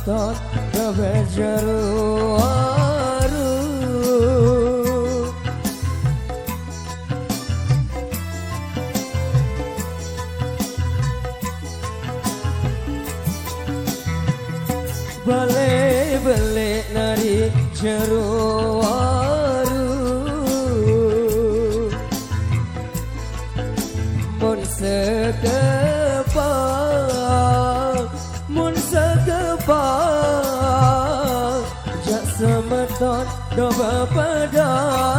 Ramadan kebejaru balik nari jeruaru mun sekepal jak semeton doba pedalaman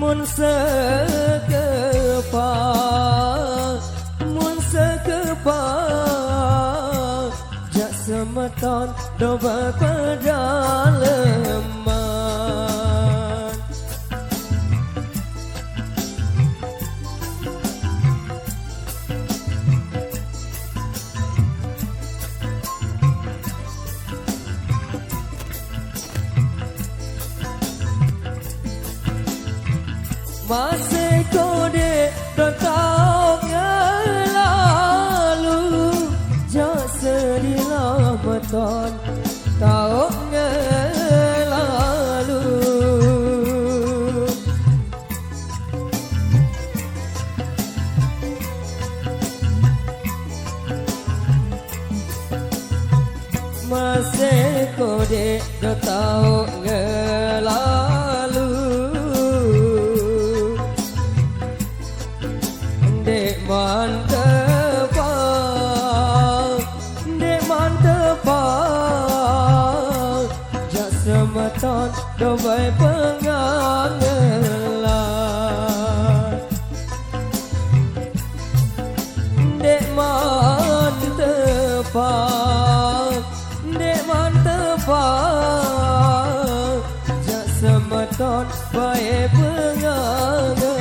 mun sekepal jak semeton doba pedalaman masih kode datang lalu jak sedilah beton tahun lalu masih kode datang lalu dek mantepang jak semeton dobai pengangelan dek mantepang jak semeton baik pengangelan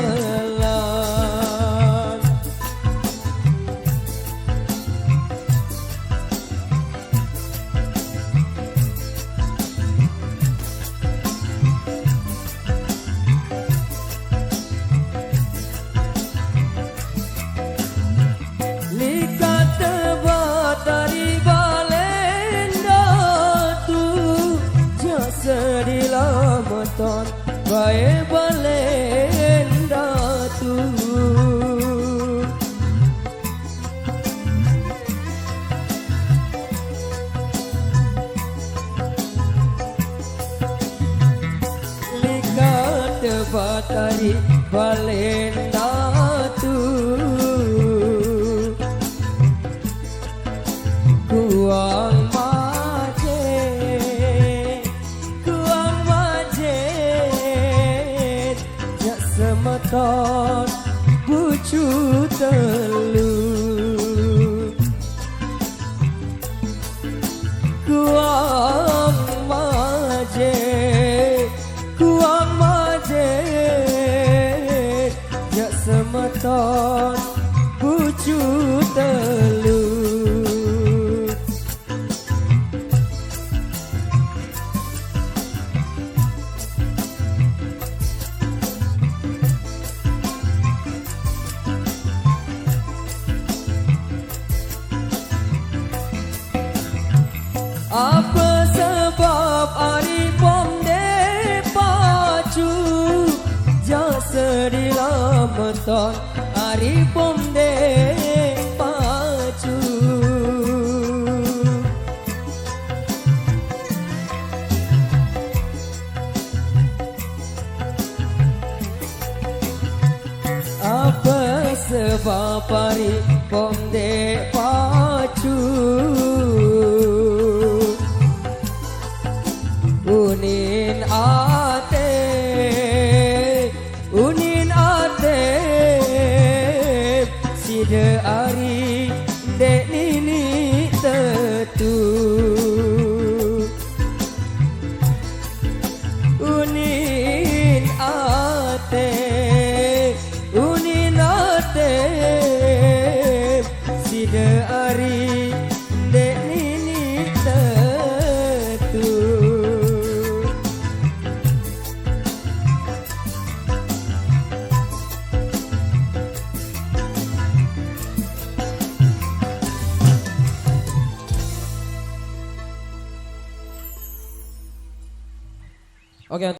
sedilah meton bae balenda tu likat batari balenda tu kuang semeton bucu telu kuang maje jak semeton bucu telu apa sebab hari pom de pacu jak sedilah meton hari pom de pacu apa sebab hari pom